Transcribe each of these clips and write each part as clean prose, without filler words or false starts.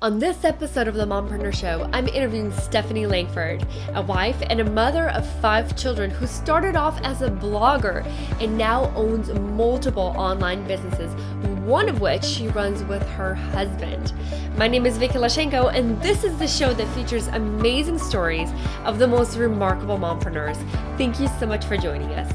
On this episode of the Mompreneur Show, I'm interviewing Stephanie Langford, a wife and a mother of 5 children who started off as a blogger and now owns multiple online businesses, one of which she runs with her husband. My name is Vicky, and this is the show that features amazing stories of the most remarkable mompreneurs. Thank you so much for joining us.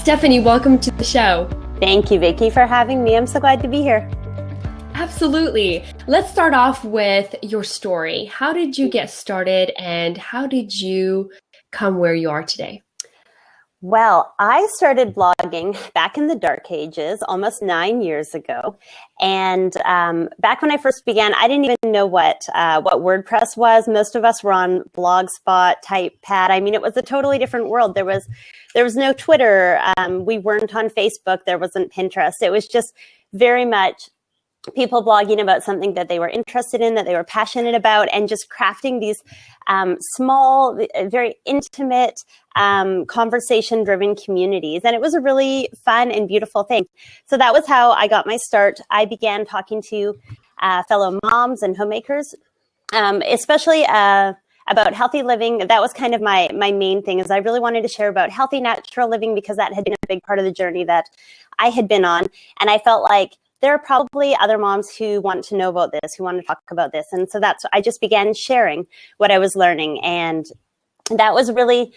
Stephanie, welcome to the show. Thank you, Vicky, for having me. I'm so glad to be here. Absolutely. Let's start off with your story. How did you get started and how did you come where you are today? Well, I started blogging back in the dark ages, almost 9 years ago. And back when I first began, I didn't even know what WordPress was. Most of us were on Blogspot, Typepad. I mean, it was a totally different world. There was no Twitter. We weren't on Facebook. There wasn't Pinterest. It was just very much people blogging about something that they were interested in, that they were passionate about, and just crafting these small, very intimate, conversation-driven communities. And it was a really fun and beautiful thing. So that was how I got my start. I began talking to fellow moms and homemakers, especially about healthy living. That was kind of my main thing, is I really wanted to share about healthy, natural living because that had been a big part of the journey that I had been on. And I felt like there are probably other moms who want to know about this, who want to talk about this. And so I just began sharing what I was learning. And that was really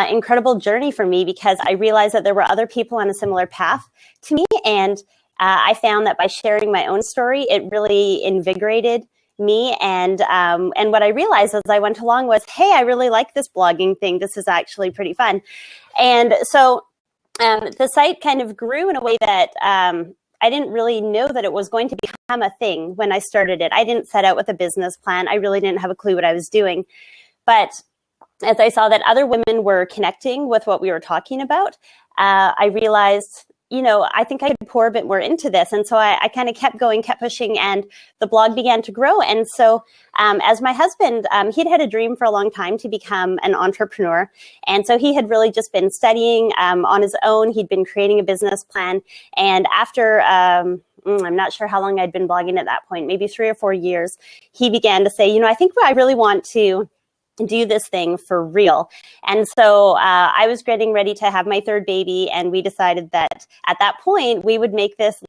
incredible journey for me because I realized that there were other people on a similar path to me. And I found that by sharing my own story, it really invigorated me. And what I realized as I went along was, hey, I really like this blogging thing. This is actually pretty fun. And so the site kind of grew in a way that I didn't really know that it was going to become a thing when I started it. I didn't set out with a business plan. I really didn't have a clue what I was doing. But as I saw that other women were connecting with what we were talking about, I realized, I think I could pour a bit more into this. And so I kind of kept going, kept pushing, and the blog began to grow. And so as my husband, he'd had a dream for a long time to become an entrepreneur. And so he had really just been studying on his own. He'd been creating a business plan. And after I'm not sure how long I'd been blogging at that point, maybe 3 or 4 years, he began to say, I think I really want to do this thing for real. And so I was getting ready to have my 3rd baby, and we decided that at that point we would make this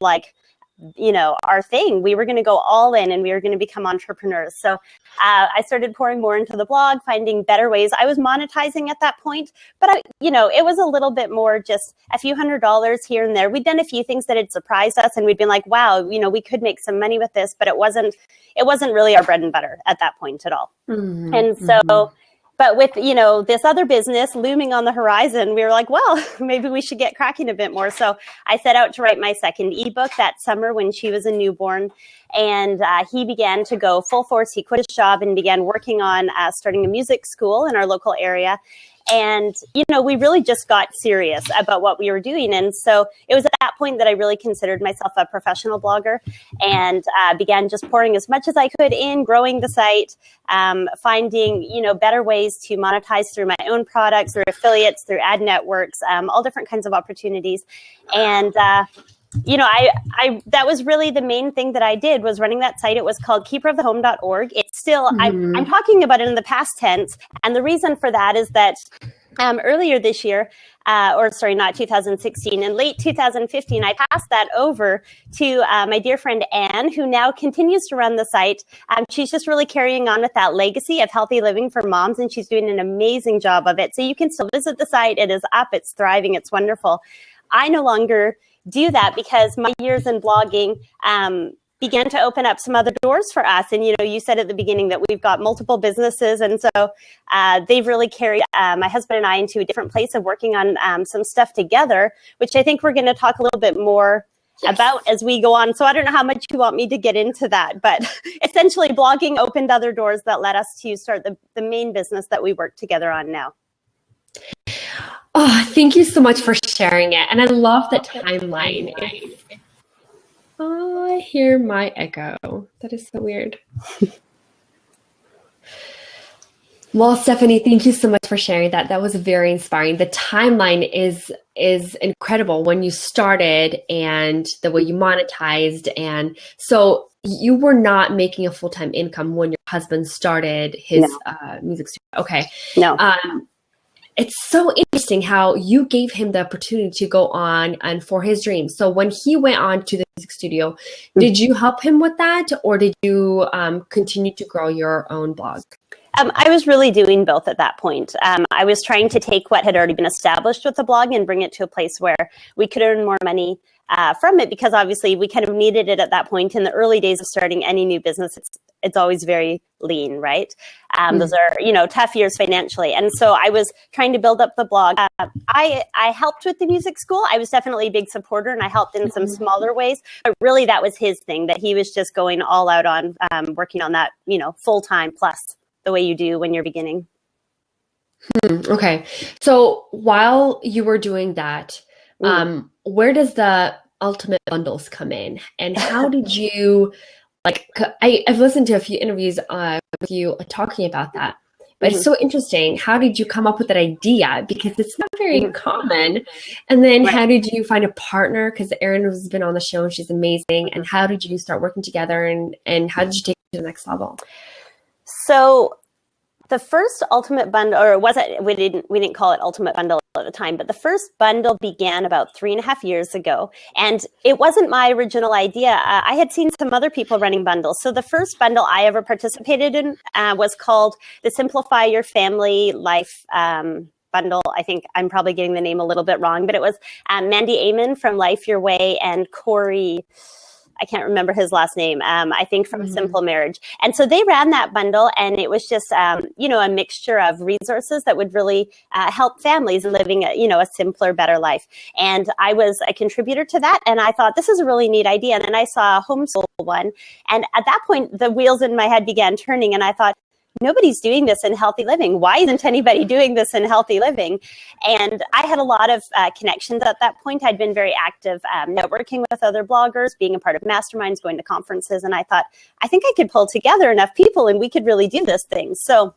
our thing. We were going to go all in and we were going to become entrepreneurs. So I started pouring more into the blog, finding better ways. I was monetizing at that point, but it was a little bit more just a few $100s here and there. We'd done a few things that had surprised us, and we'd been like, wow, we could make some money with this, but it wasn't really our bread and butter at that point at all. Mm-hmm. And so, but with, this other business looming on the horizon, we were like, well, maybe we should get cracking a bit more. So I set out to write my 2nd ebook that summer when she was a newborn. And he began to go full force. He quit his job and began working on starting a music school in our local area. And, we really just got serious about what we were doing. And so it was at that point that I really considered myself a professional blogger and began just pouring as much as I could in, growing the site, finding, better ways to monetize through my own products, through affiliates, through ad networks, all different kinds of opportunities. And, that was really the main thing that I did, was running that site. It was called keeperofthehome.org. It's still, I'm talking about it in the past tense. And the reason for that is that earlier this year, not 2016, in late 2015, I passed that over to my dear friend Anne, who now continues to run the site. She's just really carrying on with that legacy of healthy living for moms, and she's doing an amazing job of it. So you can still visit the site. It is up. It's thriving. It's wonderful. I no longer do that because my years in blogging began to open up some other doors for us. And, you said at the beginning that we've got multiple businesses. And so they've really carried my husband and I into a different place of working on some stuff together, which I think we're going to talk a little bit more about as we go on. So I don't know how much you want me to get into that, but essentially blogging opened other doors that led us to start the main business that we work together on now. Oh, thank you so much for sharing it. And I love the timeline. Oh, I hear my echo. That is so weird. Well, Stephanie, thank you so much for sharing that. That was very inspiring. The timeline is incredible when you started and the way you monetized. And so you were not making a full-time income when your husband started his No, music studio. Okay. no. It's so interesting how you gave him the opportunity to go on and for his dreams. So when he went on to the music studio, did you help him with that, or did you continue to grow your own blog? I was really doing both at that point. I was trying to take what had already been established with the blog and bring it to a place where we could earn more money from it, because obviously we kind of needed it at that point. In the early days of starting any new business, it's always very lean, right? Those are, tough years financially. And so I was trying to build up the blog. I helped with the music school. I was definitely a big supporter, and I helped in some smaller ways. But really, that was his thing, that he was just going all out on working on that, full time plus the way you do when you're beginning. Okay. So while you were doing that, where does the ultimate bundles come in? And how did you, I've listened to a few interviews with you talking about that, but it's so interesting. How did you come up with that idea? Because it's not very common. And then how did you find a partner? Because Erin has been on the show and she's amazing. And how did you start working together, and how did you take it to the next level? So the first ultimate bundle, or was it? We didn't call it ultimate bundle at the time, but the first bundle began about 3.5 years ago, and it wasn't my original idea. I had seen some other people running bundles. So the first bundle I ever participated in was called the Simplify Your Family Life bundle. I think I'm probably getting the name a little bit wrong, but it was Mandy Amon from Life Your Way and Corey, I can't remember his last name, I think from Simple Marriage. And so they ran that bundle, and it was just, a mixture of resources that would really help families in living a simpler, better life. And I was a contributor to that, and I thought, this is a really neat idea. And then I saw a homeschool one. And at that point, the wheels in my head began turning, and I thought, nobody's doing this in healthy living. Why isn't anybody doing this in healthy living? And I had a lot of connections at that point. I'd been very active networking with other bloggers, being a part of masterminds, going to conferences. And I thought, I think I could pull together enough people and we could really do this thing. So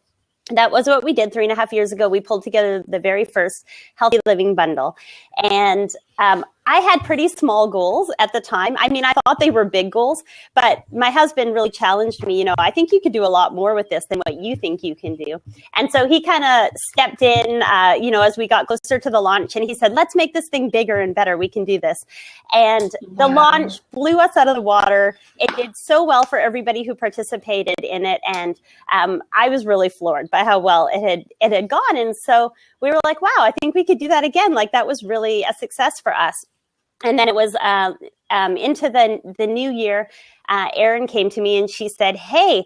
that was what we did 3.5 years ago. We pulled together the very first Healthy Living bundle. And I had pretty small goals at the time. I mean, I thought they were big goals, but my husband really challenged me. I think you could do a lot more with this than what you think you can do. And so he kind of stepped in, as we got closer to the launch, and he said, let's make this thing bigger and better. We can do this. And the launch blew us out of the water. It did so well for everybody who participated in it. And I was really floored by how well it had gone. And so we were like, wow, I think we could do that again. Like, that was really a success for us. And then it was into the new year, Erin came to me and she said, hey,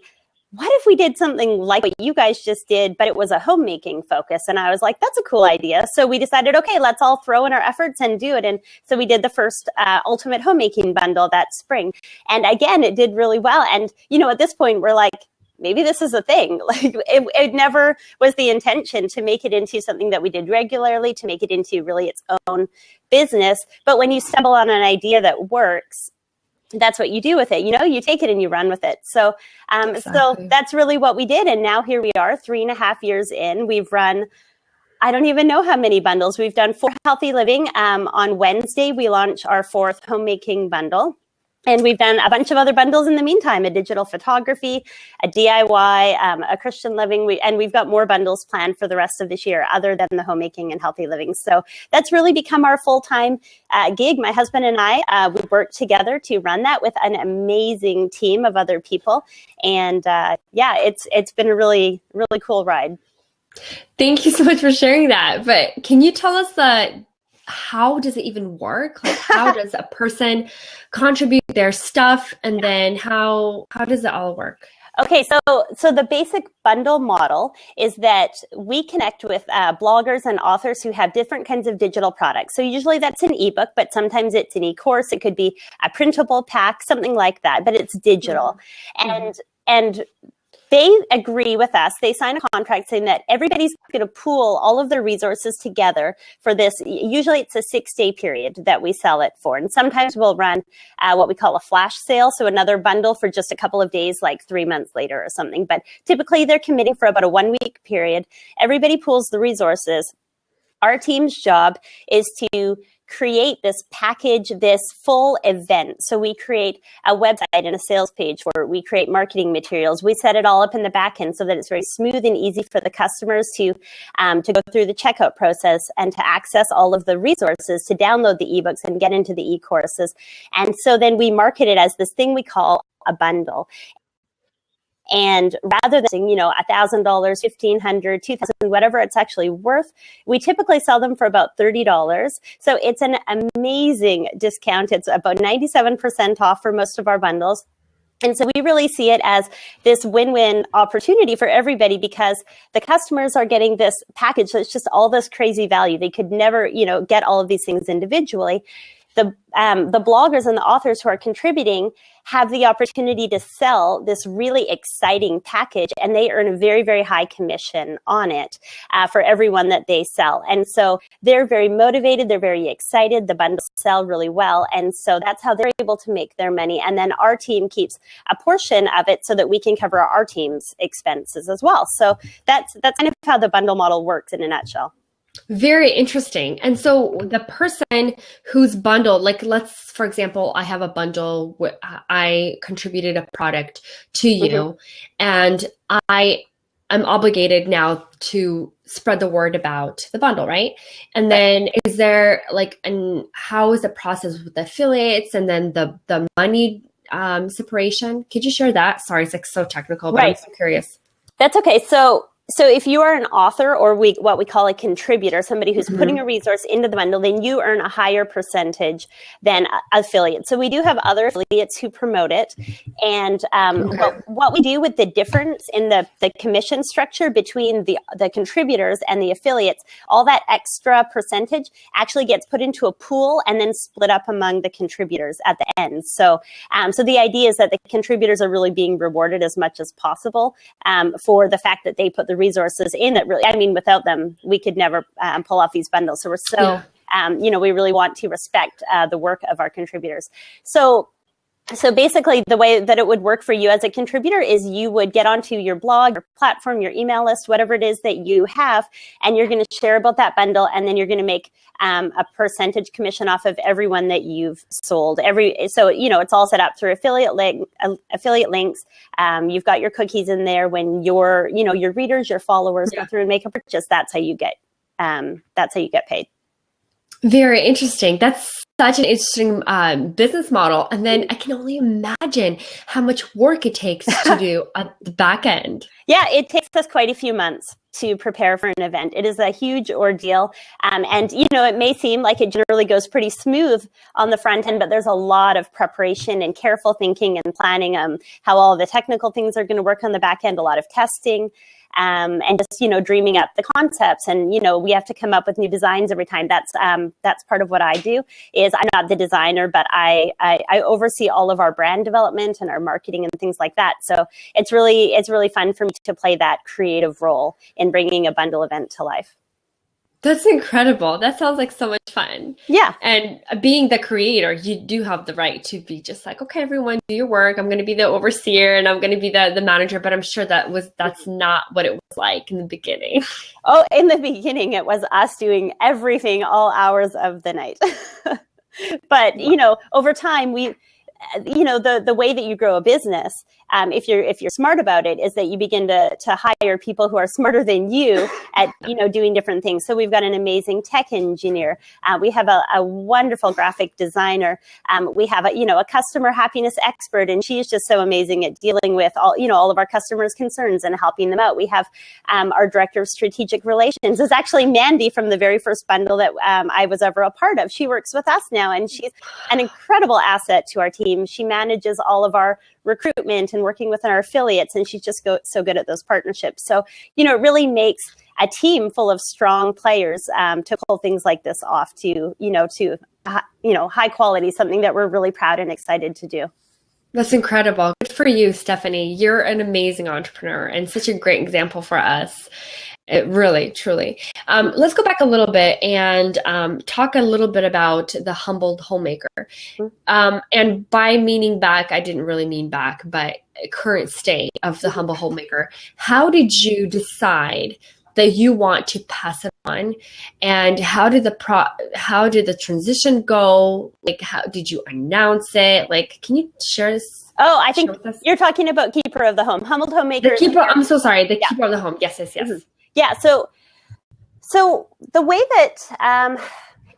what if we did something like what you guys just did, but it was a homemaking focus? And I was like, that's a cool idea. So we decided, okay, let's all throw in our efforts and do it. And so we did the first ultimate homemaking bundle that spring. And again, it did really well. And, at this point, we're like, maybe this is a thing. Like, it never was the intention to make it into something that we did regularly, to make it into really its own business. But when you stumble on an idea that works, that's what you do with it. You take it and you run with it. So, so that's really what we did. And now here we are, 3.5 years in. We've run, I don't even know how many bundles. We've done 4 Healthy Living. On Wednesday, we launch our 4th homemaking bundle. And we've done a bunch of other bundles in the meantime, a digital photography, a DIY, a Christian living. And we've got more bundles planned for the rest of this year other than the homemaking and healthy living. So that's really become our full-time gig. My husband and I, we work together to run that with an amazing team of other people. And it's been a really, really cool ride. Thank you so much for sharing that. But can you tell us how does it even work? Like, how does a person contribute their stuff, and then how does it all work? Okay, so the basic bundle model is that we connect with bloggers and authors who have different kinds of digital products. So usually that's an ebook, but sometimes it's an e-course. It could be a printable pack, something like that, but it's digital. And They agree with us. They sign a contract saying that everybody's going to pool all of their resources together for this. Usually it's a 6-day period that we sell it for. And sometimes we'll run what we call a flash sale. So another bundle for just a couple of days, like 3 months later or something. But typically they're committing for about a 1-week period. Everybody pools the resources. Our team's job is to create this package, this full event. So we create a website and a sales page for it. We create marketing materials. We set it all up in the back end so that it's very smooth and easy for the customers to go through the checkout process and to access all of the resources, to download the ebooks and get into the e-courses. And so then we market it as this thing we call a bundle. And rather than, $1,000, $1,500, $2,000, whatever it's actually worth, we typically sell them for about $30. So it's an amazing discount. It's about 97% off for most of our bundles. And so we really see it as this win-win opportunity for everybody, because the customers are getting this package that's just all this crazy value. They could never, get all of these things individually. The bloggers and the authors who are contributing have the opportunity to sell this really exciting package, and they earn a very, very high commission on it for everyone that they sell. And so they're very motivated. They're very excited. The bundles sell really well. And so that's how they're able to make their money. And then our team keeps a portion of it so that we can cover our team's expenses as well. So that's kind of how the bundle model works in a nutshell. Very interesting. And so the person who's bundled, like let's, for example, I have a bundle where I contributed a product to you, and I am obligated now to spread the word about the bundle, right? And then is there and how is the process with the affiliates and then the money separation? Could you share that? Sorry, it's so technical, but I'm so curious. That's okay. So if you are an author or what we call a contributor, somebody who's putting a resource into the bundle, then you earn a higher percentage than affiliates. So we do have other affiliates who promote it. And what we do with the difference in the commission structure between the contributors and the affiliates, all that extra percentage actually gets put into a pool and then split up among the contributors at the end. So the idea is that the contributors are really being rewarded as much as possible for the fact that they put the resources in it. Really, without them, we could never pull off these bundles. So we're we really want to respect the work of our contributors. So basically, the way that it would work for you as a contributor is you would get onto your blog, your platform, your email list, whatever it is that you have, and you're going to share about that bundle, and then you're going to make a percentage commission off of everyone that you've sold. So it's all set up through affiliate links. You've got your cookies in there. When your readers, your followers go through and make a purchase, that's how you get paid. Very interesting. That's such an interesting business model. And then I can only imagine how much work it takes to do at the back end. Yeah, it takes us quite a few months to prepare for an event. It is a huge ordeal. And it may seem like it generally goes pretty smooth on the front end, but there's a lot of preparation and careful thinking and planning how all the technical things are going to work on the back end, a lot of testing. And just, dreaming up the concepts, and, we have to come up with new designs every time. That's part of what I do. Is I'm not the designer, but I oversee all of our brand development and our marketing and things like that. So it's really fun for me to play that creative role in bringing a bundle event to life. That's incredible. That sounds like so much fun. Yeah. And being the creator, you do have the right to be just like, okay, everyone, do your work. I'm going to be the overseer and I'm going to be the manager. But I'm sure that's not what it was like in the beginning. Oh, in the beginning, it was us doing everything all hours of the night. But, over time, the way that you grow a business, if you're smart about it, is that you begin to hire people who are smarter than you at doing different things. So we've got an amazing tech engineer. We have a wonderful graphic designer. We have a customer happiness expert, and she's just so amazing at dealing with all of our customers' concerns and helping them out. We have our director of strategic relations is actually Mandy from the very first bundle that I was ever a part of. She works with us now, and she's an incredible asset to our team. She manages all of our recruitment and working with our affiliates, and she's just so good at those partnerships. So, it really makes a team full of strong players to pull things like this off to high quality, something that we're really proud and excited to do. That's incredible. Good for you, Stephanie. You're an amazing entrepreneur and such a great example for us. It really, truly. Let's go back a little bit and talk a little bit about the Humble Homemaker. And by meaning back, I didn't really mean back, but current state of the Humble Homemaker. How did you decide that you want to pass it on, and how did the transition go? Like, how did you announce it? Like, can you share this? Oh, I think you're talking about Keeper of the Home, Humble Homemaker. The keeper. I'm so sorry. The Keeper of the Home. Yes, yes, yes. Mm-hmm. Yeah. So the way that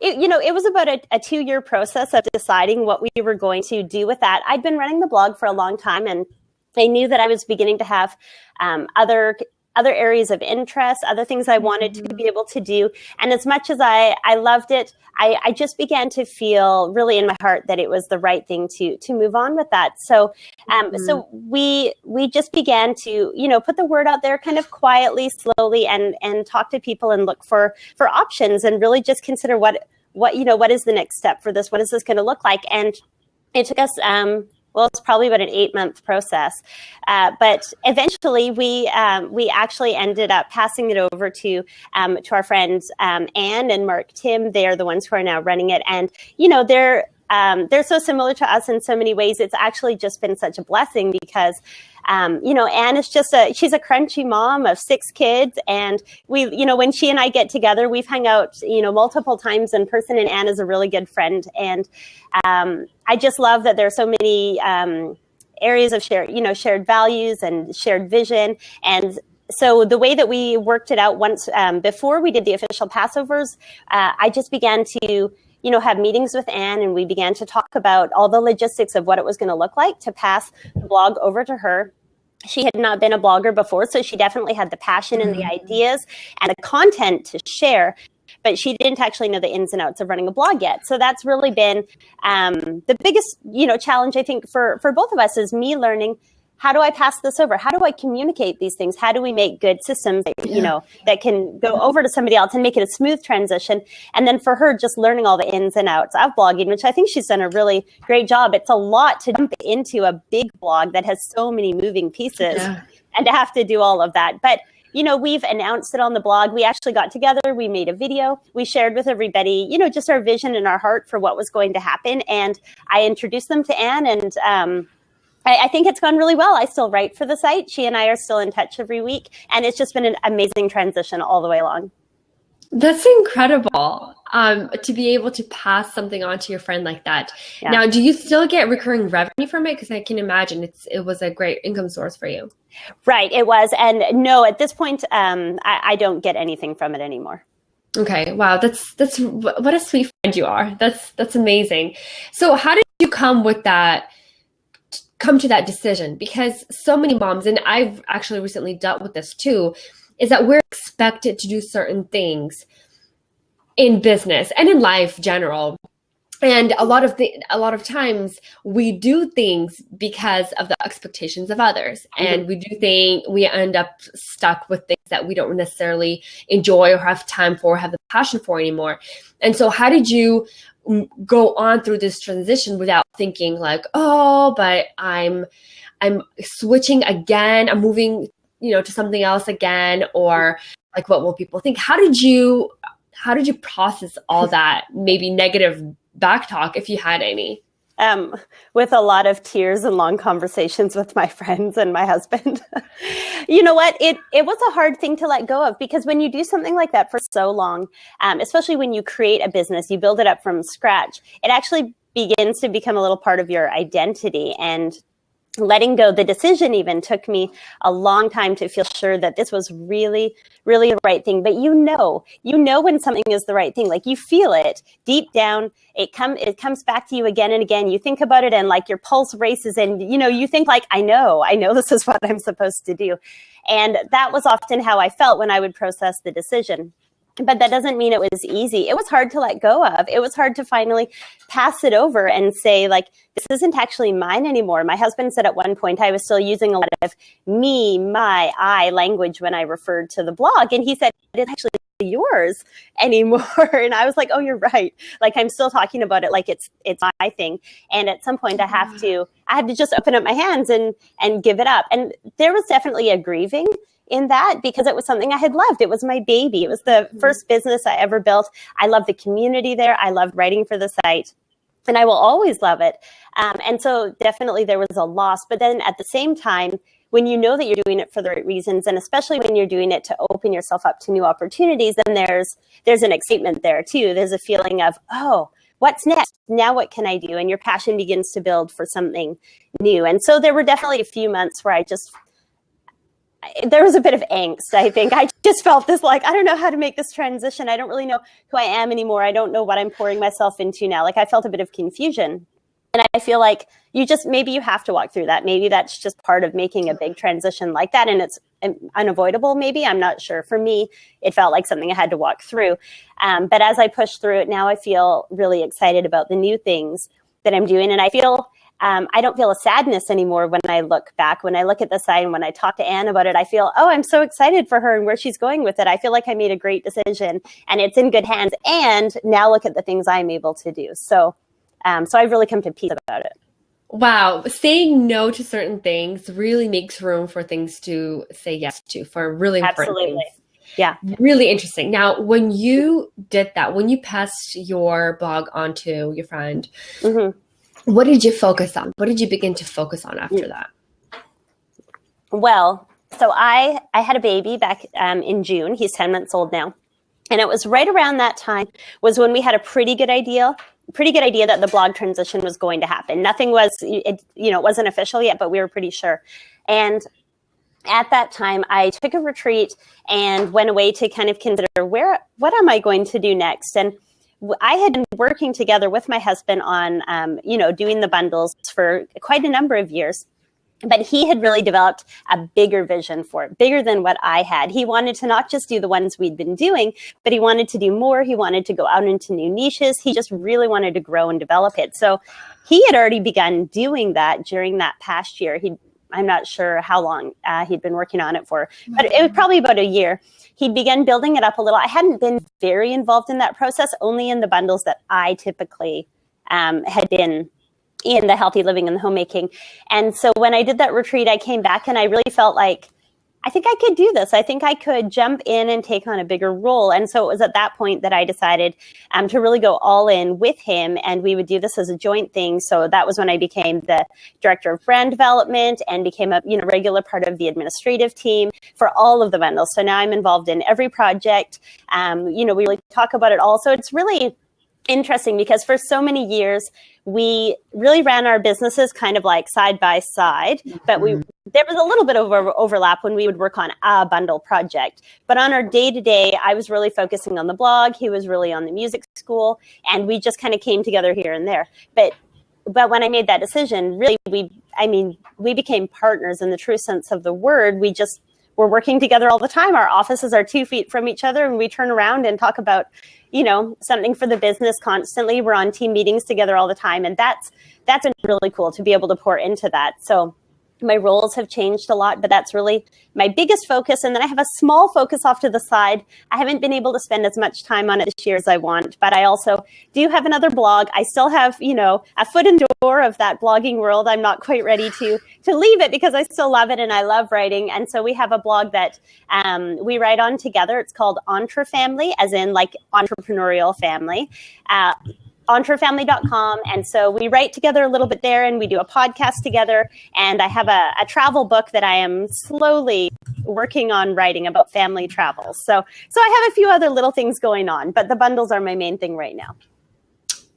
it was about a 2-year process of deciding what we were going to do with that. I'd been running the blog for a long time, and I knew that I was beginning to have other areas of interest, other things I wanted to be able to do. And as much as I loved it, I just began to feel really in my heart that it was the right thing to move on with that. So, so we just began to, put the word out there kind of quietly, slowly, and talk to people and look for options and really just consider what is the next step for this? What is this going to look like? And it took us, it's probably about an 8-month process. But eventually we actually ended up passing it over to our friends, Anne and Mark Tim. They're the ones who are now running it. And, they're so similar to us in so many ways. It's actually just been such a blessing because, Anne is she's a crunchy mom of 6 kids. And when she and I get together, we've hung out, multiple times in person, and Anne is a really good friend. And I just love that there are so many areas of shared values and shared vision. And so the way that we worked it out once before we did the official Passovers, I just began to have meetings with Anne, and we began to talk about all the logistics of what it was going to look like to pass the blog over to her. She had not been a blogger before, so she definitely had the passion and the ideas and the content to share, but she didn't actually know the ins and outs of running a blog yet. So that's really been the biggest, challenge, I think, for both of us, is me learning, how do I pass this over? How do I communicate these things? How do we make good systems that, that can go over to somebody else and make it a smooth transition? And then for her, just learning all the ins and outs of blogging, which I think she's done a really great job. It's a lot to jump into a big blog that has so many moving pieces and to have to do all of that. But we've announced it on the blog. We actually got together. We made a video. We shared with everybody, just our vision and our heart for what was going to happen. And I introduced them to Anne, and I think it's gone really well. I still write for the site. She and I are still in touch every week. And it's just been an amazing transition all the way along. That's incredible, to be able to pass something on to your friend like that. Yeah. Now, do you still get recurring revenue from it? Because I can imagine it was a great income source for you. Right, it was. And no, at this point, I don't get anything from it anymore. Okay, wow, that's what a sweet friend you are. That's amazing. So how did you come to that decision? Because so many moms, and I've actually recently dealt with this too, is that we're expected to do certain things in business and in life general. And a lot of times we do things because of the expectations of others. And we end up stuck with things that we don't necessarily enjoy or have time for, or have the passion for anymore. And so how did you go on through this transition without thinking like, oh, but I'm switching again, I'm moving, to something else again, or like, what will people think? How did you process all that maybe negative backtalk, if you had any? With a lot of tears and long conversations with my friends and my husband. You know what? It was a hard thing to let go of, because when you do something like that for so long, especially when you create a business, you build it up from scratch, it actually begins to become a little part of your identity. And letting go the decision even took me a long time to feel sure that this was really, really the right thing. But you know when something is the right thing, like you feel it deep down. It comes back to you again and again. You think about it, and like your pulse races, and you think like, I know this is what I'm supposed to do. And that was often how I felt when I would process the decision. But that doesn't mean it was easy. It was hard to let go of. It was hard to finally pass it over and say, like, this isn't actually mine anymore. My husband said at one point I was still using a lot of me, my, I language when I referred to the blog. And he said, it's actually yours anymore. And I was like, oh, you're right. Like, I'm still talking about it like it's my thing. And at some point I had to just open up my hands and give it up. And there was definitely a grieving in that, because it was something I had loved. It was my baby. It was the first business I ever built. I loved the community there. I loved writing for the site, and I will always love it. And so definitely there was a loss. But then at the same time, when you know that you're doing it for the right reasons, and especially when you're doing it to open yourself up to new opportunities, then there's an excitement there too. There's a feeling of, oh, what's next? Now what can I do? And your passion begins to build for something new. And so there were definitely a few months where there was a bit of angst, I think. I just felt this, like, I don't know how to make this transition. I don't really know who I am anymore. I don't know what I'm pouring myself into now. Like, I felt a bit of confusion. And I feel like maybe you have to walk through that. Maybe that's just part of making a big transition like that. And it's unavoidable, maybe. I'm not sure. For me, it felt like something I had to walk through. But as I push through it now, I feel really excited about the new things that I'm doing. And I feel I don't feel a sadness anymore when I look back. When I look at the site and when I talk to Anne about it, I feel, oh, I'm so excited for her and where she's going with it. I feel like I made a great decision and it's in good hands. And now look at the things I'm able to do. So I've really come to peace about it. Wow. Saying no to certain things really makes room for things to say yes to, for really important things. Yeah. Really interesting. Now, when you did that, when you passed your blog on to your friend, what did you focus on? What did you begin to focus on after that? Well, so I had a baby back in June. He's 10 months old now. And it was right around that time was when we had a pretty good idea that the blog transition was going to happen. Nothing was, it wasn't official yet, but we were pretty sure. And at that time, I took a retreat and went away to kind of consider what am I going to do next? And I had been working together with my husband on, doing the bundles for quite a number of years. But he had really developed a bigger vision for it, bigger than what I had. He wanted to not just do the ones we'd been doing, but he wanted to do more. He wanted to go out into new niches. He just really wanted to grow and develop it. So he had already begun doing that during that past year. I'm not sure how long he'd been working on it for, but it was probably about a year. He'd begun building it up a little. I hadn't been very involved in that process, only in the bundles that I typically had been in, the healthy living and the homemaking. And so when I did that retreat, I came back and I really felt like, I think I could do this. I think I could jump in and take on a bigger role. And so it was at that point that I decided to really go all in with him, and we would do this as a joint thing. So that was when I became the director of brand development and became a regular part of the administrative team for all of the bundles. So now I'm involved in every project. We really talk about it all. So it's really interesting because for so many years, we really ran our businesses kind of like side by side, but there was a little bit of overlap when we would work on a bundle project. But on our day-to-day, I was really focusing on the blog. He was really on the music school, and we just kind of came together here and there. But when I made that decision, really, we became partners in the true sense of the word. We're working together all the time. Our offices are 2 feet from each other, and we turn around and talk about something for the business constantly. We're on team meetings together all the time. And that's been really cool to be able to pour into that. So my roles have changed a lot, but that's really my biggest focus. And then I have a small focus off to the side. I haven't been able to spend as much time on it this year as I want, but I also do have another blog. I still have, a foot in the door of that blogging world. I'm not quite ready to leave it because I still love it and I love writing. And so we have a blog that we write on together. It's called EntreFamily, as in like entrepreneurial family. EntreFamily.com. And so we write together a little bit there, and we do a podcast together. And I have a travel book that I am slowly working on writing about family travels. So I have a few other little things going on, but the bundles are my main thing right now.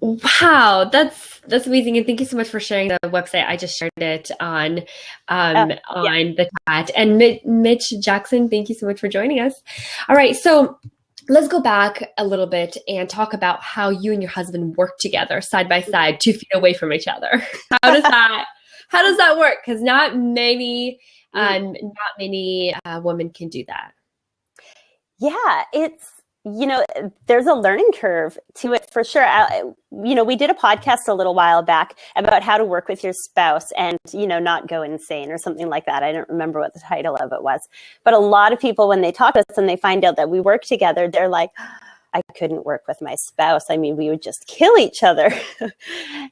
Wow, that's amazing. And thank you so much for sharing the website. I just shared it on the chat. And Mitch Jackson, thank you so much for joining us. All right, so let's go back a little bit and talk about how you and your husband work together side by side, 2 feet away from each other. How does that work? Because not many women can do that. Yeah, there's a learning curve to it for sure. We did a podcast a little while back about how to work with your spouse and, not go insane or something like that. I don't remember what the title of it was. But a lot of people, when they talk to us and they find out that we work together, they're like, I couldn't work with my spouse. I mean, we would just kill each other.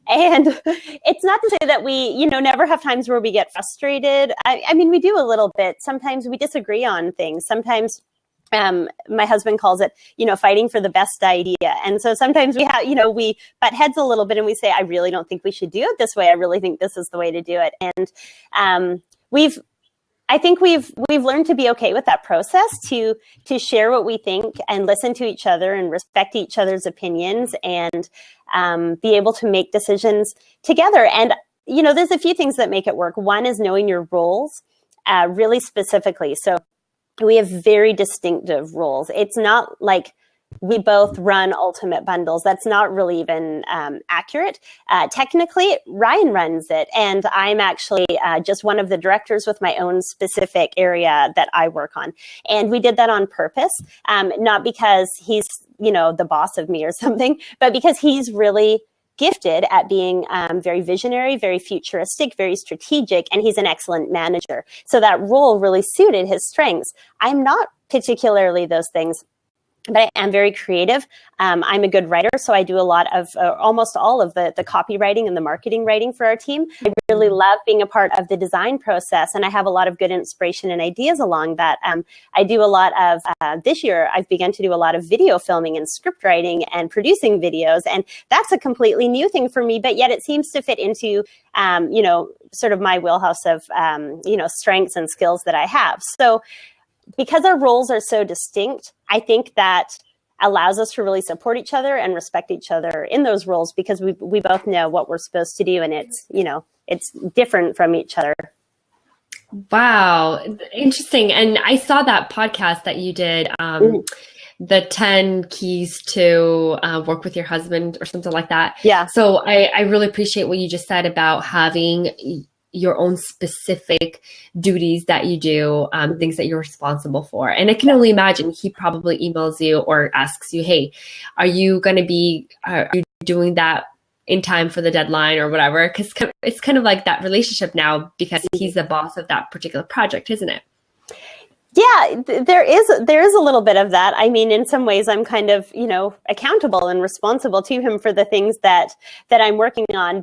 And it's not to say that we, never have times where we get frustrated. I mean, we do a little bit. Sometimes we disagree on things. Sometimes my husband calls it, fighting for the best idea. And so sometimes we have, we butt heads a little bit and we say, I really don't think we should do it this way. I really think this is the way to do it. And I think we've learned to be okay with that process, to share what we think and listen to each other and respect each other's opinions and be able to make decisions together. And, there's a few things that make it work. One is knowing your roles really specifically. So we have very distinctive roles. It's not like we both run Ultimate Bundles. That's not really even accurate. Technically, Ryan runs it, and I'm actually just one of the directors with my own specific area that I work on. And we did that on purpose, not because he's, the boss of me or something, but because he's really gifted at being very visionary, very futuristic, very strategic, and he's an excellent manager. So that role really suited his strengths. I'm not particularly those things, but I am very creative. I'm a good writer, so I do a lot of, almost all of the copywriting and the marketing writing for our team. I really love being a part of the design process, and I have a lot of good inspiration and ideas along that. I do a lot of, this year, I've begun to do a lot of video filming and script writing and producing videos, and that's a completely new thing for me, but yet it seems to fit into, sort of my wheelhouse of, strengths and skills that I have. So because our roles are so distinct, I think that allows us to really support each other and respect each other in those roles, because we both know what we're supposed to do, and it's different from each other. Wow. Interesting. And I saw that podcast that you did, the 10 keys to work with your husband or something like that. Yeah. So I really appreciate what you just said about having your own specific duties that you do, things that you're responsible for. And I can only imagine he probably emails you or asks you, hey, are you doing that in time for the deadline or whatever? Because it's kind of like that relationship now, because he's the boss of that particular project, isn't it? Yeah, there is a little bit of that. I mean, in some ways, I'm kind of, accountable and responsible to him for the things that I'm working on.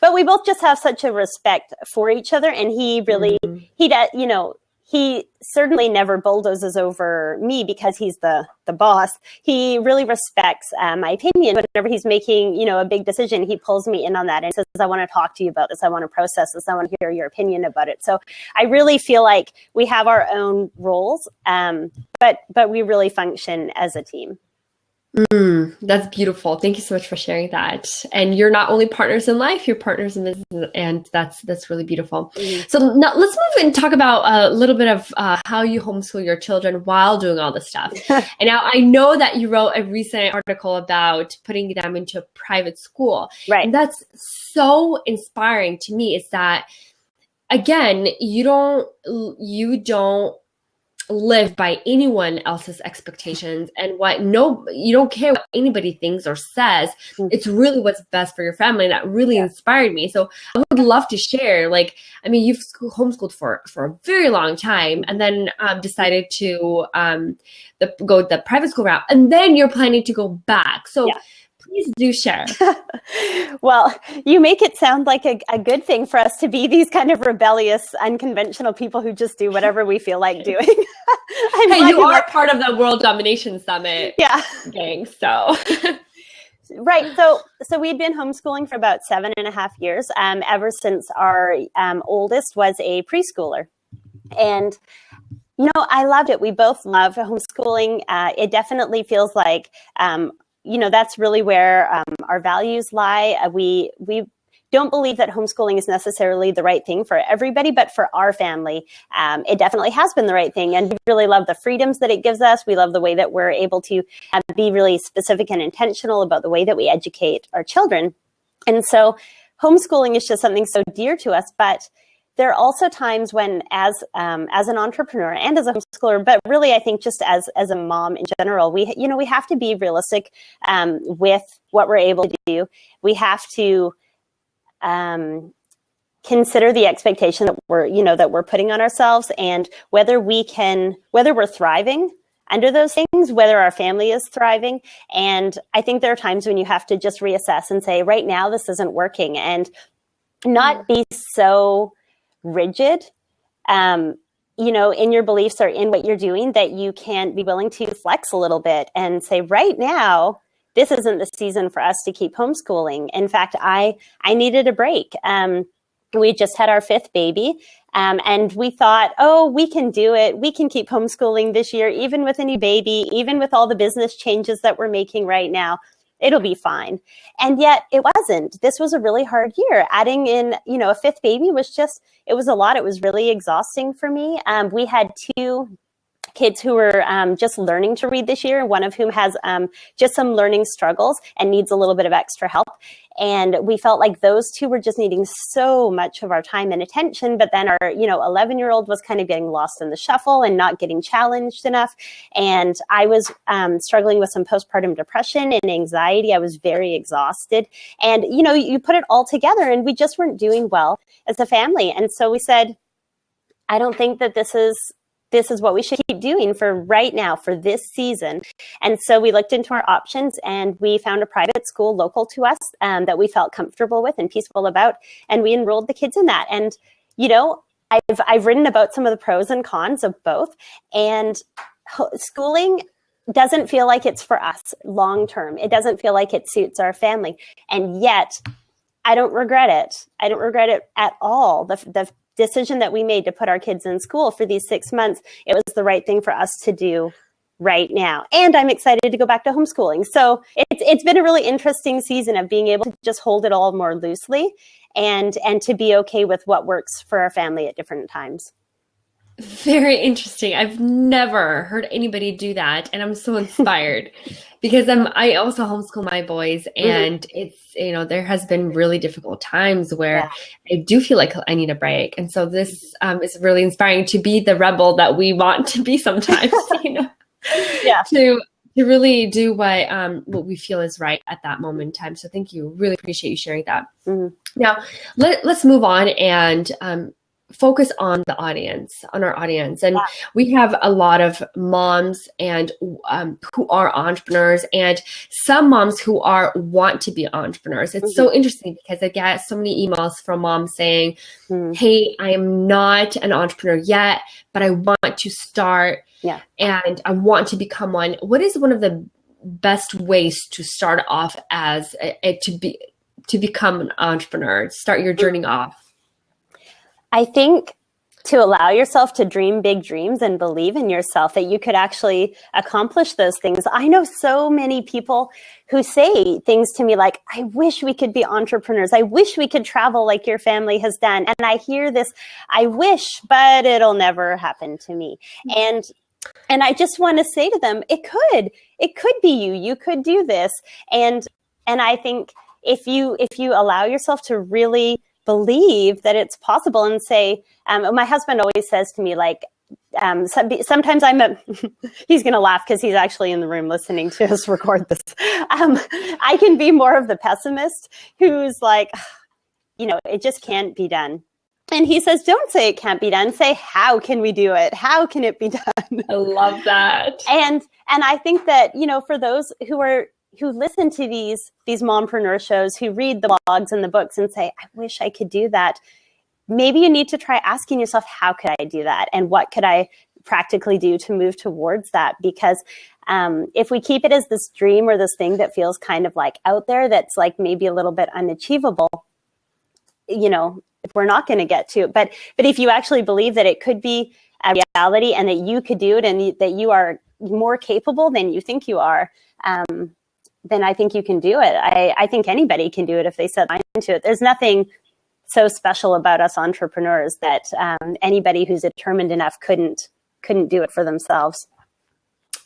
But we both just have such a respect for each other, and he really, he certainly never bulldozes over me because he's the boss. He really respects my opinion. Whenever he's making, a big decision, he pulls me in on that and says, I want to talk to you about this. I want to process this. I want to hear your opinion about it. So I really feel like we have our own roles, but we really function as a team. That's beautiful. Thank you so much for sharing that. And you're not only partners in life, you're partners in business, and that's really beautiful. So now let's move and talk about a little bit of how you homeschool your children while doing all this stuff. And now I know that you wrote a recent article about putting them into a private school. Right. And that's so inspiring to me, is that, again, you don't live by anyone else's expectations, and you don't care what anybody thinks or says. It's really what's best for your family. And that really inspired me. So I would love to share, you've homeschooled for a very long time, and then decided to go the private school route, and then you're planning to go back. So please do share. Well, you make it sound like a good thing for us to be these kind of rebellious, unconventional people who just do whatever we feel like doing. Hey, you are part of the World Domination Summit gang, so. Right. So we'd been homeschooling for about 7.5 years, ever since our oldest was a preschooler. And I loved it. We both love homeschooling. It definitely feels like that's really where our values lie. We don't believe that homeschooling is necessarily the right thing for everybody, but for our family, it definitely has been the right thing. And we really love the freedoms that it gives us. We love the way that we're able to be really specific and intentional about the way that we educate our children. And so homeschooling is just something so dear to us. But there are also times when, as an entrepreneur and as a homeschooler, but really, I think just as a mom in general, we have to be realistic with what we're able to do. We have to consider the expectation that we're putting on ourselves, and whether we're thriving under those things, whether our family is thriving. And I think there are times when you have to just reassess and say, right now, this isn't working, and not be so rigid, in your beliefs or in what you're doing, that you can't be willing to flex a little bit and say, right now, this isn't the season for us to keep homeschooling. In fact, I needed a break. We just had our 5th baby, and we thought, oh, we can do it. We can keep homeschooling this year, even with a new baby, even with all the business changes that we're making right now. It'll be fine. And yet it wasn't. This was a really hard year. Adding in, a 5th baby it was a lot. It was really exhausting for me. We had 2 kids who were just learning to read this year, one of whom has just some learning struggles and needs a little bit of extra help. And we felt like those 2 were just needing so much of our time and attention. But then our, 11-year-old was kind of getting lost in the shuffle and not getting challenged enough. And I was struggling with some postpartum depression and anxiety. I was very exhausted. And, you put it all together, and we just weren't doing well as a family. And so we said, I don't think that this is what we should keep doing for right now, for this season. And so we looked into our options, and we found a private school local to us that we felt comfortable with and peaceful about. And we enrolled the kids in that. And, I've written about some of the pros and cons of both. And schooling doesn't feel like it's for us long term. It doesn't feel like it suits our family. And yet I don't regret it. I don't regret it at all. The decision that we made to put our kids in school for these 6 months, it was the right thing for us to do right now. And I'm excited to go back to homeschooling. So it's been a really interesting season of being able to just hold it all more loosely and to be okay with what works for our family at different times. Very interesting. I've never heard anybody do that, and I'm so inspired because I also homeschool my boys, and it's, there has been really difficult times where I do feel like I need a break. And so this is really inspiring to be the rebel that we want to be sometimes, to really do what we feel is right at that moment in time. So thank you. Really appreciate you sharing that. Now, let's move on and focus on our audience. And we have a lot of moms and who are entrepreneurs, and some moms who want to be entrepreneurs. It's so interesting because I get so many emails from moms saying, hey, I am not an entrepreneur yet, but I want to start and I want to become one. What is one of the best ways to start off as to become an entrepreneur, start your journey off? I think to allow yourself to dream big dreams and believe in yourself that you could actually accomplish those things. I know so many people who say things to me like, I wish we could be entrepreneurs. I wish we could travel like your family has done. And I hear this, I wish, but it'll never happen to me. And I just want to say to them, it could be you. You could do this. And I think if you allow yourself to really believe that it's possible and say, my husband always says to me, like, sometimes he's going to laugh because he's actually in the room listening to us record this. I can be more of the pessimist who's like, it just can't be done. And he says, don't say it can't be done. Say, how can we do it? How can it be done? I love that. And I think that, for those who listen to these mompreneur shows, who read the blogs and the books and say, I wish I could do that. Maybe you need to try asking yourself, how could I do that? And what could I practically do to move towards that? Because if we keep it as this dream or this thing that feels kind of like out there, that's like maybe a little bit unachievable, if we're not going to get to it. But if you actually believe that it could be a reality and that you could do it and that you are more capable than you think you are, then I think you can do it. I think anybody can do it if they set mind to it. There's nothing so special about us entrepreneurs that anybody who's determined enough couldn't do it for themselves.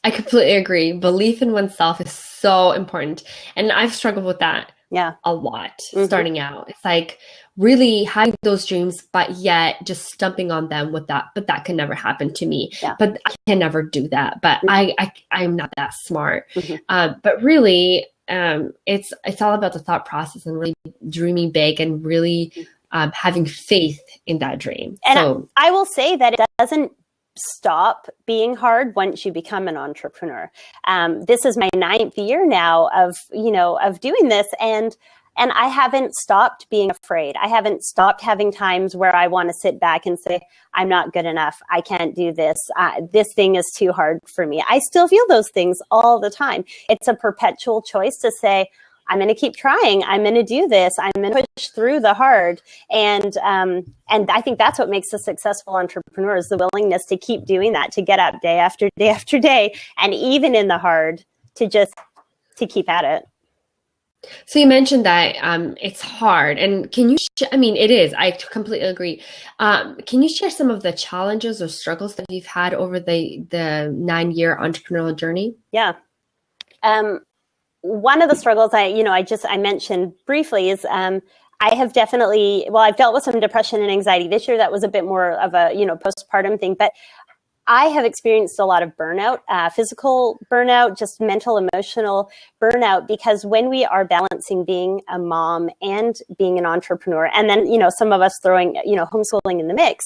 I completely agree. Belief in oneself is so important. And I've struggled with that Yeah. a lot starting out. It's like really having those dreams, but yet just stumping on them with that. But that can never happen to me. Yeah. But I can never do that. But I'm not that smart. But really, it's all about the thought process and really dreaming big and really having faith in that dream. And so I will say that it doesn't stop being hard once you become an entrepreneur. This is my 9th year now of doing this, and I haven't stopped being afraid. I haven't stopped having times where I want to sit back and say, I'm not good enough. I can't do this. This thing is too hard for me. I still feel those things all the time. It's a perpetual choice to say, I'm going to keep trying. I'm going to do this. I'm going to push through the hard. And I think that's what makes a successful entrepreneur, is the willingness to keep doing that, to get up day after day after day. And even in the hard, to keep at it. So you mentioned that it's hard, and can you? I mean, it is. I completely agree. Can you share some of the challenges or struggles that you've had over the 9-year entrepreneurial journey? Yeah. One of the struggles I mentioned briefly is I've dealt with some depression and anxiety this year. That was a bit more of a postpartum thing, but I have experienced a lot of burnout, physical burnout, just mental, emotional burnout, because when we are balancing being a mom and being an entrepreneur, and then, some of us throwing, homeschooling in the mix,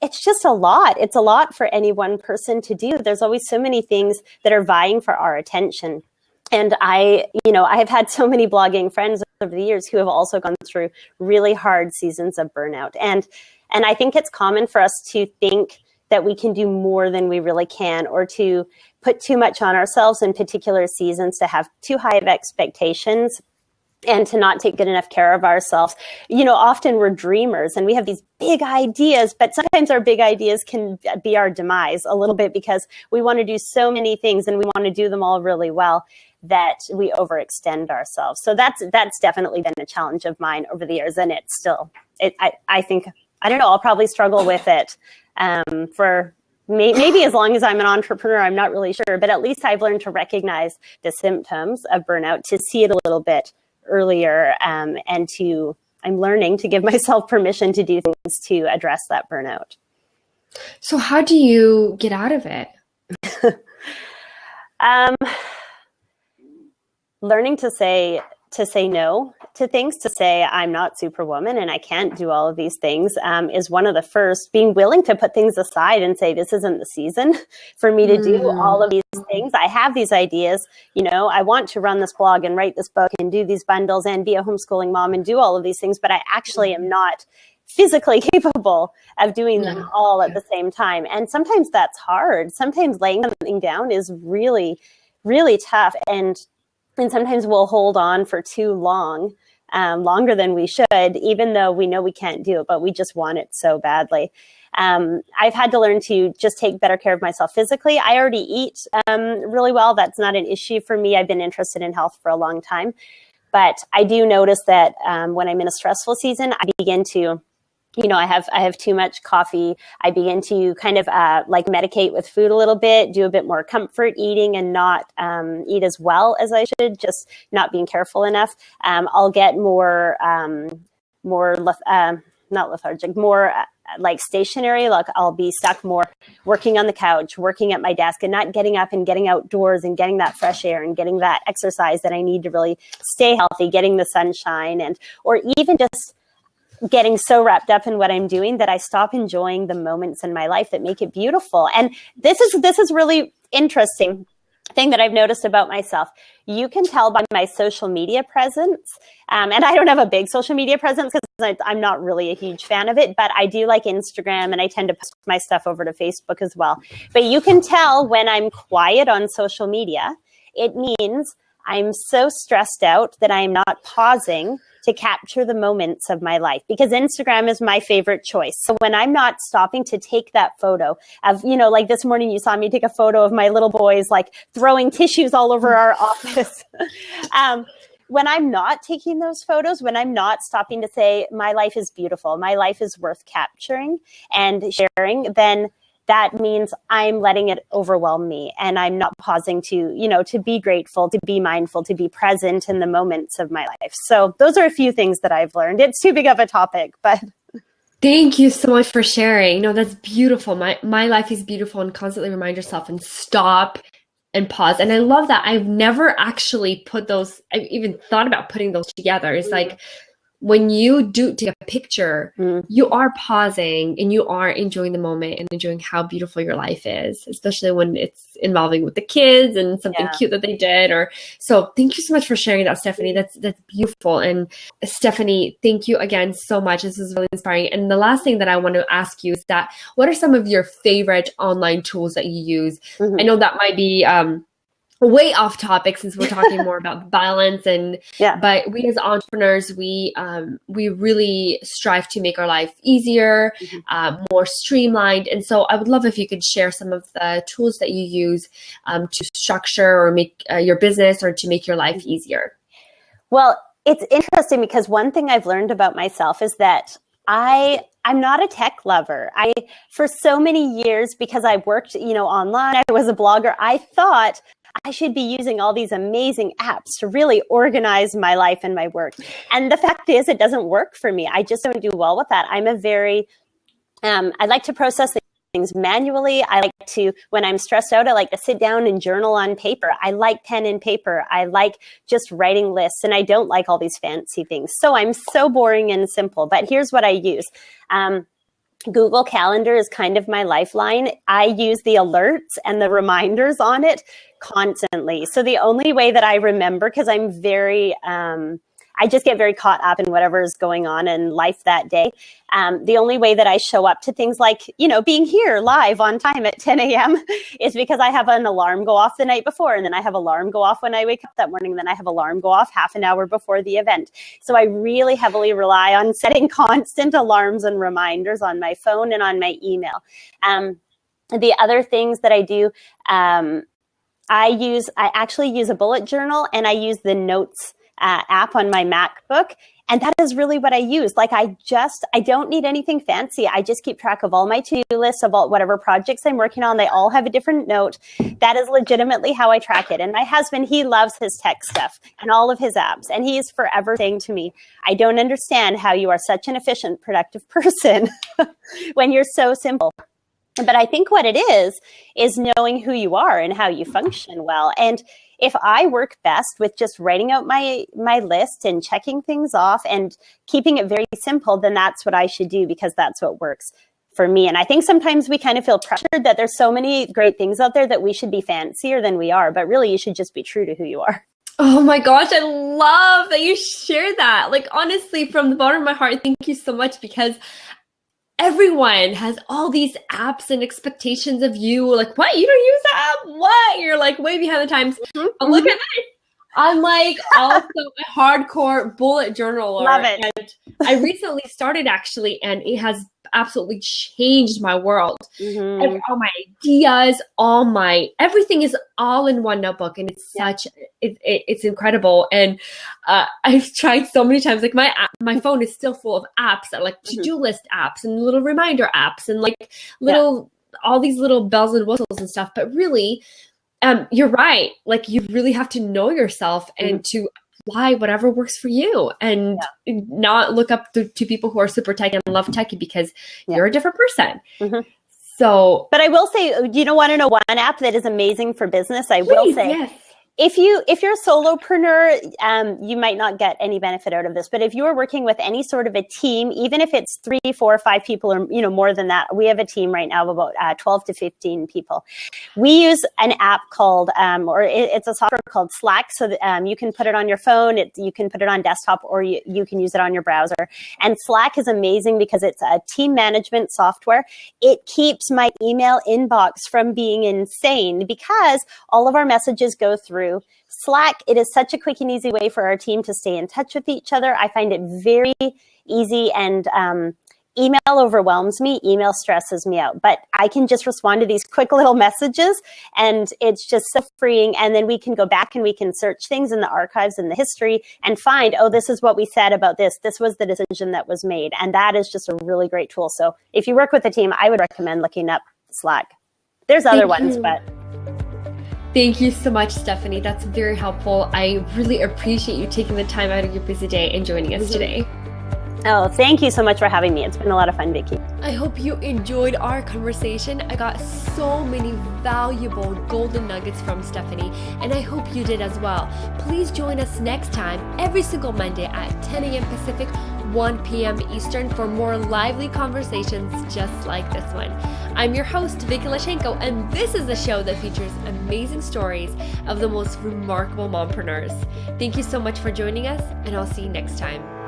it's just a lot. It's a lot for any one person to do. There's always so many things that are vying for our attention. And I have had so many blogging friends over the years who have also gone through really hard seasons of burnout. And I think it's common for us to think that we can do more than we really can, or to put too much on ourselves in particular seasons, to have too high of expectations, and to not take good enough care of ourselves. Often we're dreamers and we have these big ideas, but sometimes our big ideas can be our demise a little bit, because we want to do so many things and we want to do them all really well, that we overextend ourselves. So that's definitely been a challenge of mine over the years. And it's still, I think, I don't know, I'll probably struggle with it for maybe as long as I'm an entrepreneur. I'm not really sure, but at least I've learned to recognize the symptoms of burnout, to see it a little bit earlier, and I'm learning to give myself permission to do things to address that burnout. So how do you get out of it? Learning to say no to things, to say I'm not Superwoman and I can't do all of these things, is one of the first. Being willing to put things aside and say, this isn't the season for me to do all of these things. I have these ideas, I want to run this blog and write this book and do these bundles and be a homeschooling mom and do all of these things, but I actually am not physically capable of doing them all at the same time. And sometimes that's hard. Sometimes laying something down is really, really tough. And sometimes we'll hold on for too long, longer than we should, even though we know we can't do it, but we just want it so badly. I've had to learn to just take better care of myself physically. I already eat really well. That's not an issue for me. I've been interested in health for a long time. But I do notice that when I'm in a stressful season, I begin to I have too much coffee. I begin to kind of medicate with food a little bit, do a bit more comfort eating, and not eat as well as I should, just not being careful enough. I'll get more not lethargic, more like stationary. Like I'll be stuck more working on the couch, working at my desk, and not getting up and getting outdoors and getting that fresh air and getting that exercise that I need to really stay healthy, getting the sunshine, or even just getting so wrapped up in what I'm doing that I stop enjoying the moments in my life that make it beautiful. And this is really interesting thing that I've noticed about myself. You can tell by my social media presence, and I don't have a big social media presence because I'm not really a huge fan of it, but I do like Instagram, and I tend to post my stuff over to Facebook as well. But you can tell when I'm quiet on social media, it means I'm so stressed out that I'm not pausing to capture the moments of my life, because Instagram is my favorite choice. So when I'm not stopping to take that photo of, like this morning, you saw me take a photo of my little boys, like throwing tissues all over our office. When I'm not taking those photos, when I'm not stopping to say, my life is beautiful, my life is worth capturing and sharing, then that means I'm letting it overwhelm me, and I'm not pausing to be grateful, to be mindful, to be present in the moments of my life. So those are a few things that I've learned. It's too big of a topic, but thank you so much for sharing. No, that's beautiful. My life is beautiful, and constantly remind yourself and stop and pause. And I love that. I've never actually I've even thought about putting those together. It's like when you do take a picture, you are pausing and you are enjoying the moment and enjoying how beautiful your life is, especially when it's involving with the kids and something cute that they did. So thank you so much for sharing that, Stephanie. That's beautiful. And Stephanie, thank you again so much. This is really inspiring. And the last thing that I want to ask you is that what are some of your favorite online tools that you use? I know that might be way off topic since we're talking more about balance but we as entrepreneurs, we really strive to make our life easier, more streamlined. And so I would love if you could share some of the tools that you use to structure or make your business or to make your life easier. Well, it's interesting because one thing I've learned about myself is that I'm not a tech lover. For so many years, because I worked, online, I was a blogger, I thought I should be using all these amazing apps to really organize my life and my work. And the fact is, it doesn't work for me. I just don't do well with that. I'm I like to process things manually. I like to, when I'm stressed out, I like to sit down and journal on paper. I like pen and paper. I like just writing lists, and I don't like all these fancy things. So I'm so boring and simple, but here's what I use. Google Calendar is kind of my lifeline. I use the alerts and the reminders on it constantly. So the only way that I remember, because I'm I just get very caught up in whatever is going on in life that day. The only way that I show up to things like, being here live on time at 10 a.m. is because I have an alarm go off the night before, and then I have alarm go off when I wake up that morning, and then I have alarm go off half an hour before the event. So I really heavily rely on setting constant alarms and reminders on my phone and on my email. The other things that I do, I actually use a bullet journal, and I use the notes app on my MacBook. And that is really what I use. Like I don't need anything fancy. I just keep track of all my to-do lists of whatever projects I'm working on. They all have a different note. That is legitimately how I track it. And my husband, he loves his tech stuff and all of his apps. And he is forever saying to me, I don't understand how you are such an efficient, productive person when you're so simple. But I think what it is knowing who you are and how you function well. And if I work best with just writing out my list and checking things off and keeping it very simple, then that's what I should do, because that's what works for me. And I think sometimes we kind of feel pressured that there's so many great things out there that we should be fancier than we are, but really you should just be true to who you are. Oh my gosh, I love that you share that. Like, honestly, from the bottom of my heart, thank you so much, because everyone has all these apps and expectations of you. Like, what? You don't use the app? What? You're like way behind the times. But look at this. I'm like also a hardcore bullet journaler. Love it. And I recently started actually, and it has absolutely changed my world. All my ideas, everything is all in one notebook, and it's it's incredible. And I've tried so many times. Like my phone is still full of apps, that like to-do list apps and little reminder apps and like all these little bells and whistles and stuff. But really, you're right. Like you really have to know yourself and to apply whatever works for you, and not look up to people who are super tech and love techie, because you're a different person. So, but I will say, you want to know one app that is amazing for business? I will say, yes. If you're a solopreneur, you might not get any benefit out of this. But if you are working with any sort of a team, even if it's 3, 4, 5 people, or more than that, we have a team right now of about 12 to 15 people. We use an app called, it's a software called Slack. So that, you can put it on your phone, you can put it on desktop, or you can use it on your browser. And Slack is amazing because it's a team management software. It keeps my email inbox from being insane, because all of our messages go through Slack. It is such a quick and easy way for our team to stay in touch with each other. I find it very easy, and email overwhelms me. Email stresses me out, but I can just respond to these quick little messages, and it's just so freeing. And then we can go back and we can search things in the archives and the history and find, oh, this is what we said about this. This was the decision that was made. And that is just a really great tool. So if you work with a team, I would recommend looking up Slack. There's other Thank ones, you. but Thank you so much, Stephanie. That's very helpful. I really appreciate you taking the time out of your busy day and joining us today. oh, thank you so much for having me. It's been a lot of fun, Vicky. I hope you enjoyed our conversation. I got so many valuable golden nuggets from Stephanie, and I hope you did as well. Please join us next time, every single Monday at 10 a.m. Pacific, 1 p.m. Eastern for more lively conversations just like this one. I'm your host, Vicky Lashenko, and this is the show that features amazing stories of the most remarkable mompreneurs. Thank you so much for joining us, and I'll see you next time.